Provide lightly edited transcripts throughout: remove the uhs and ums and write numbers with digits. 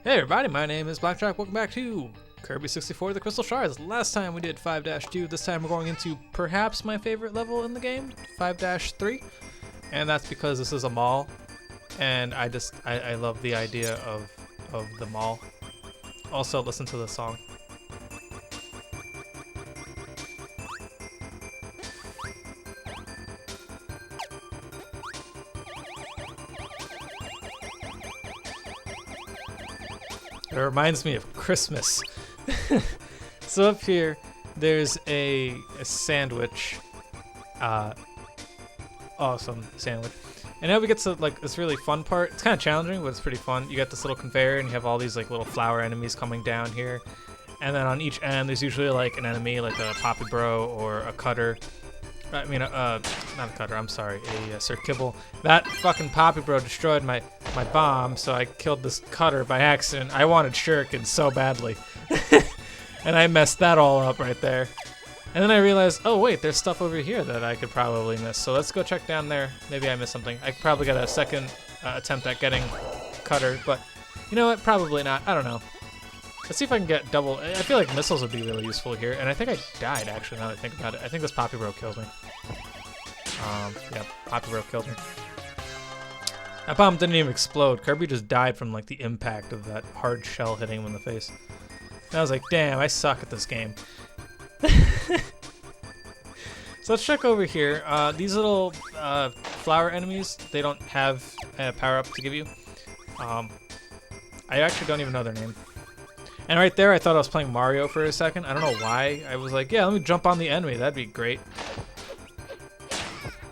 Hey everybody, my name is BlakJak. Welcome back to Kirby 64 The Crystal Shards. Last time we did 5-2. This time we're going into perhaps my favorite level in the game, 5-3. And that's because this is a mall. And I love the idea of the mall. Also, listen to the song. It reminds me of Christmas. So up here, there's a sandwich. Awesome sandwich. And now we get to like this really fun part. It's kind of challenging, but it's pretty fun. You got this little conveyor, and you have all these like little flower enemies coming down here. And then on each end, there's usually like an enemy, like a Poppy Bro or a Cutter. I mean, not a Cutter. I'm sorry, a Sir Kibble. That fucking Poppy Bro destroyed my bomb, so I killed this Cutter by accident. I wanted Shuriken so badly, and I messed that all up right there. And then I realized, oh wait, there's stuff over here that I could probably miss. So let's go check down there. Maybe I missed something. I could probably get a second attempt at getting Cutter, but you know what? Probably not. I don't know. Let's see if I can get double. I feel like missiles would be really useful here. And I think I died, actually, now that I think about it. I think this Poppy Bro killed me. Yeah, Poppy Bro killed me. That bomb didn't even explode. Kirby just died from, like, the impact of that hard shell hitting him in the face. And I was like, damn, I suck at this game. So let's check over here. These little flower enemies, they don't have a power-up to give you. I actually don't even know their name. And right there, I thought I was playing Mario for a second. I don't know why. I was like, yeah, let me jump on the enemy. That'd be great.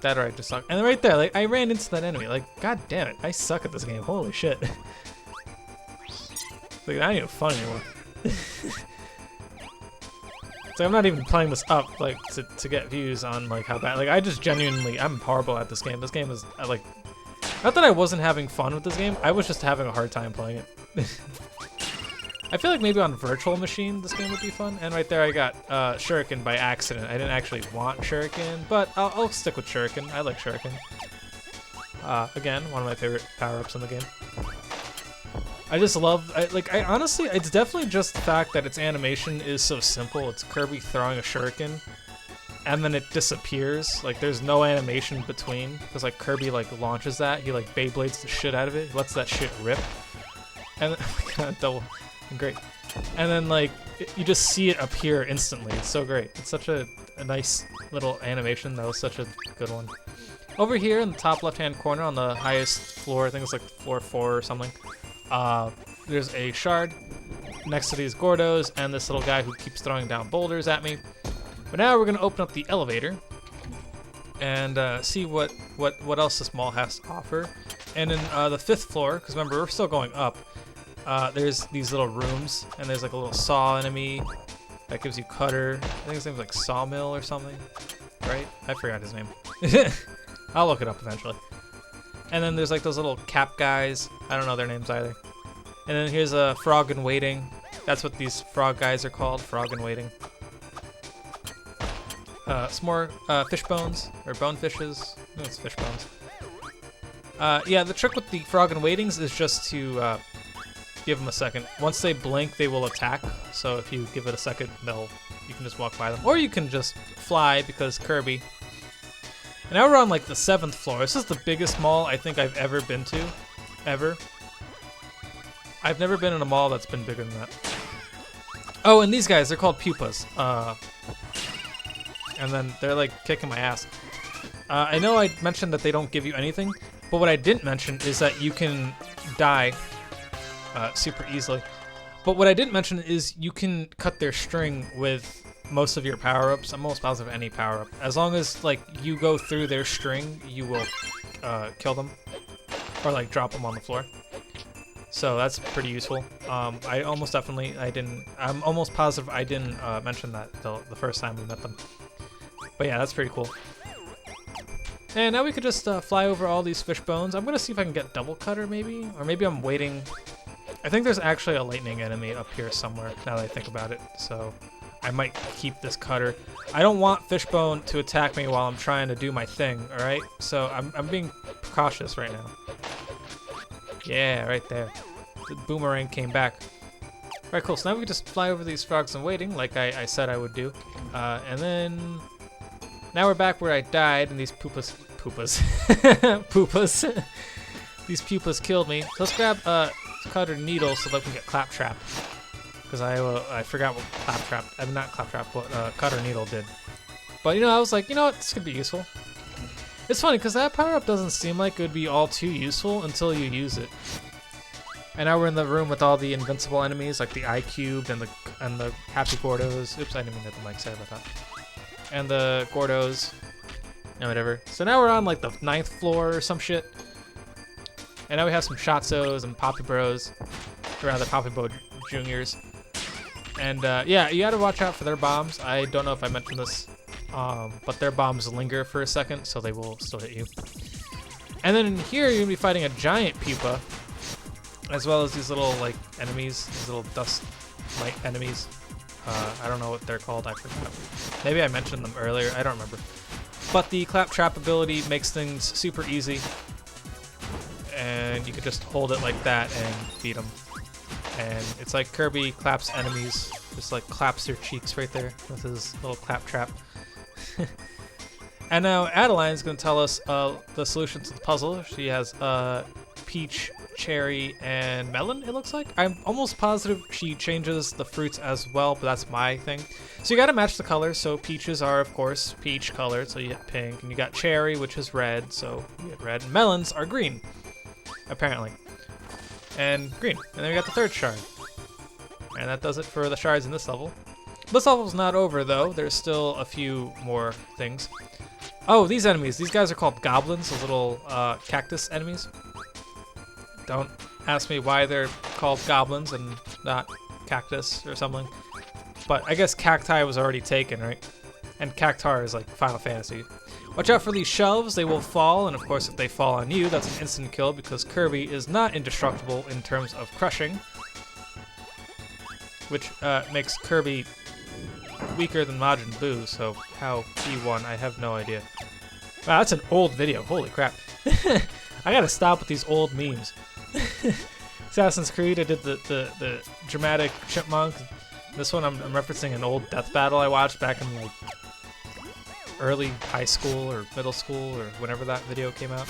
That or I just suck. And then right there, like, I ran into that enemy. Like, god damn it. I suck at this game. Holy shit. Like, not even fun anymore. So I'm not even playing this up, like, to get views on, like, how bad. Like, I just genuinely, I'm horrible at this game. This game is, like, not that I wasn't having fun with this game. I was just having a hard time playing it. I feel like maybe on Virtual Machine this game would be fun. And right there I got Shuriken by accident. I didn't actually want Shuriken, but I'll stick with Shuriken. I like Shuriken. Again, one of my favorite power-ups in the game. I just love, I honestly, it's definitely just the fact that its animation is so simple. It's Kirby throwing a Shuriken, and then it disappears. Like, there's no animation between, because like Kirby like launches that, he like Beyblades the shit out of it, he lets that shit rip, and double. Great. And then like you just see it appear instantly. It's so great. It's such a nice little animation. That was such a good one. Over here in the top left hand corner on the highest floor, I think it's like floor 4 or something, there's a shard next to these Gordos and this little guy who keeps throwing down boulders at me. But now we're gonna open up the elevator and see what else this mall has to offer. And in the 5th floor, because remember we're still going up, there's these little rooms, and there's like a little saw enemy that gives you Cutter. I think his name's like Sawmill or something, right? I forgot his name. I'll look it up eventually. And then there's like those little cap guys. I don't know their names either. And then here's a Frog in Waiting. That's what these frog guys are called, Frog in Waiting. Some more fish bones, or bone fishes. I think it's fish bones. Yeah, the trick with the Frog in Waitings is just to give them a second. Once they blink, they will attack. So if you give it a second, you can just walk by them. Or you can just fly, because Kirby. And now we're on like the 7th floor. This is the biggest mall I think I've ever been to. Ever. I've never been in a mall that's been bigger than that. Oh, and these guys, they're called pupas. And then they're like kicking my ass. I know I mentioned that they don't give you anything, but what I didn't mention is that you can die super easily. But what I didn't mention is you can cut their string with most of your power-ups. I'm almost positive any power-up. As long as like you go through their string, you will kill them or like drop them on the floor. So that's pretty useful. I'm almost positive I didn't mention that the first time we met them. But yeah, that's pretty cool. And now we could just fly over all these fish bones. I'm gonna see if I can get double Cutter maybe, or maybe I'm waiting. I think there's actually a lightning enemy up here somewhere, now that I think about it, so I might keep this Cutter. I don't want Fishbone to attack me while I'm trying to do my thing, alright? So I'm being cautious right now. Yeah, right there. the boomerang came back. Alright, cool. So now we can just fly over these frogs and waiting, like I said I would do. And then now we're back where I died, and these poopas, these pupas killed me. So let's grab cutter needle so that we can get claptrap. Because I forgot what claptrap, not claptrap, what cutter needle did. But I was like, you know what, this could be useful. It's funny because that power up doesn't seem like it would be all too useful until you use it. And now we're in the room with all the invincible enemies, like the I-Cubed and the Happy Gordos. Oops, I didn't mean to hit the mic, sorry about that. And the Gordos, and whatever. So now we're on like the 9th floor or some shit. And now we have some Shotzos and Poppy Bros, or rather Poppy Bro Juniors. And yeah, you gotta watch out for their bombs. I don't know if I mentioned this, but their bombs linger for a second, so they will still hit you. And then in here, you're gonna be fighting a giant pupa, as well as these little like enemies, these little dust mite enemies. I don't know what they're called, I forgot. Maybe I mentioned them earlier, I don't remember. But the claptrap ability makes things super easy. And you can just hold it like that and beat them. And it's like Kirby claps enemies, just like claps their cheeks right there with his little claptrap. And now Adeline's gonna tell us the solution to the puzzle. She has peach, cherry, and melon, it looks like. I'm almost positive she changes the fruits as well, but that's my thing. So you gotta match the colors. So peaches are, of course, peach colored, so you get pink. And you got cherry, which is red, so you get red. And melons are green, apparently. And green. And then we got the 3rd shard. And that does it for the shards in this level. This level's not over, though. There's still a few more things. Oh, these enemies. These guys are called goblins, those little cactus enemies. Don't ask me why they're called goblins and not cactus or something. But I guess cacti was already taken, right? And cactar is like Final Fantasy. Watch out for these shelves, they will fall, and of course if they fall on you, that's an instant kill because Kirby is not indestructible in terms of crushing. Which makes Kirby weaker than Majin Buu, so how he won, I have no idea. Wow, that's an old video, holy crap. I gotta stop with these old memes. Assassin's Creed, I did the dramatic chipmunk. This one I'm referencing an old death battle I watched back in like early high school or middle school or whenever that video came out.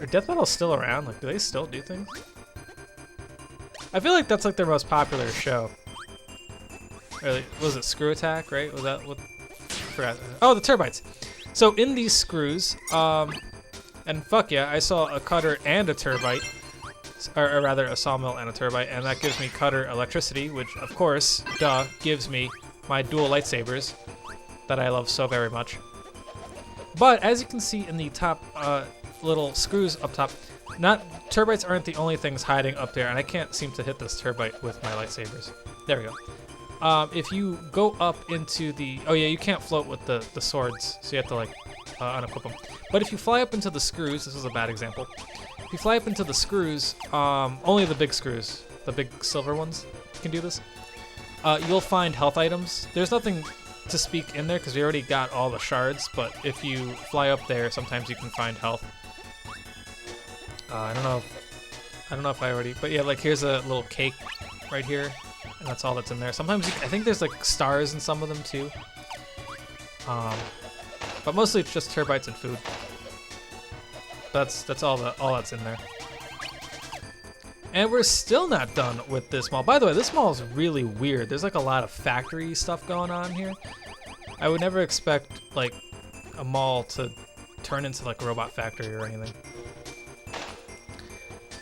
Are death battles still around? Like, do they still do things? I feel like that's like their most popular show. Or was it Screw Attack, right? Was that what? Forgot. Oh, the Turbites. So in these screws, and fuck yeah, I saw a cutter and a turbite, or rather a sawmill and a turbite, and that gives me cutter electricity, which of course, duh, gives me my dual lightsabers that I love so very much. But as you can see in the top little screws up top, turbites aren't the only things hiding up there, and I can't seem to hit this turbite with my lightsabers. There we go. If you go up into the, oh yeah, you can't float with the swords, so you have to like unequip them. But if you fly up into the screws, this is a bad example. If you fly up into the screws, only the big screws, the big silver ones, can do this. You'll find health items. There's nothing to speak in there because we already got all the shards, but if you fly up there, sometimes you can find health. I don't know if I already, but yeah, like here's a little cake right here, and that's all that's in there. Sometimes I think there's like stars in some of them too. But mostly it's just turbites and food. That's all that's in there. And we're still not done with this mall. By the way, this mall is really weird. There's like a lot of factory stuff going on here. I would never expect like a mall to turn into like a robot factory or anything.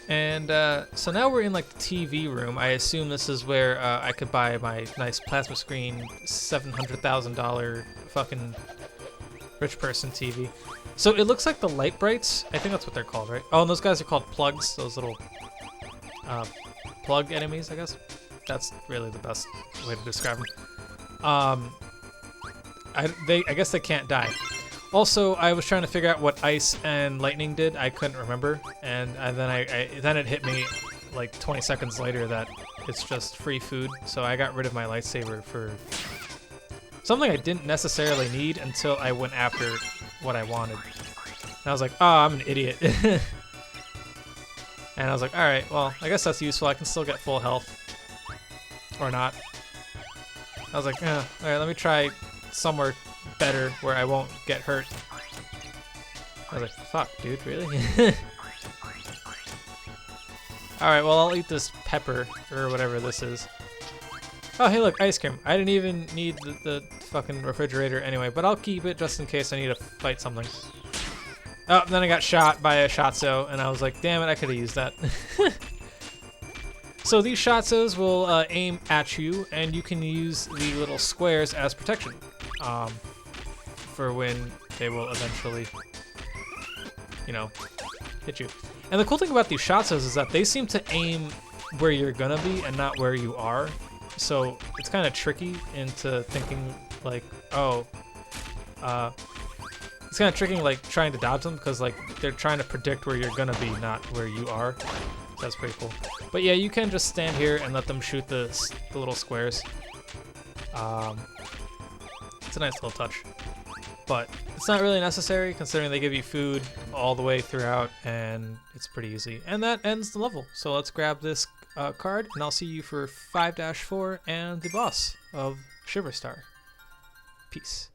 And so now we're in like the TV room. I assume this is where I could buy my nice plasma screen $700,000 fucking rich person TV. So it looks like the light brights. I think that's what they're called, right? Oh, and those guys are called plugs. Those little plug enemies, I guess. That's really the best way to describe them. I guess they can't die. Also, I was trying to figure out what ice and lightning did. I couldn't remember, and then it hit me like 20 seconds later that it's just free food. So I got rid of my lightsaber for something I didn't necessarily need until I went after what I wanted. And I was like, oh, I'm an idiot. And And I was like, all right, well, I guess that's useful. I can still get full health. Or not. I was like, all right, let me try somewhere better where I won't get hurt. I was like, fuck, dude, really? Alright, well, I'll eat this pepper, or whatever this is. Oh, hey, look, ice cream. I didn't even need the fucking refrigerator anyway, but I'll keep it just in case I need to fight something. Oh, then I got shot by a Shotzo, and I was like, damn it, I could have used that. So these Shotzos will aim at you, and you can use the little squares as protection for when they will eventually, you know, hit you. And the cool thing about these Shotzos is that they seem to aim where you're gonna be and not where you are. So it's kind of tricky into thinking like, oh, it's kind of tricky like trying to dodge them because like they're trying to predict where you're gonna be, not where you are. That's pretty cool. But yeah, you can just stand here and let them shoot the little squares. It's a nice little touch. But it's not really necessary considering they give you food all the way throughout and it's pretty easy. And that ends the level. So let's grab this card and I'll see you for 5-4 and the boss of Shiverstar. Peace.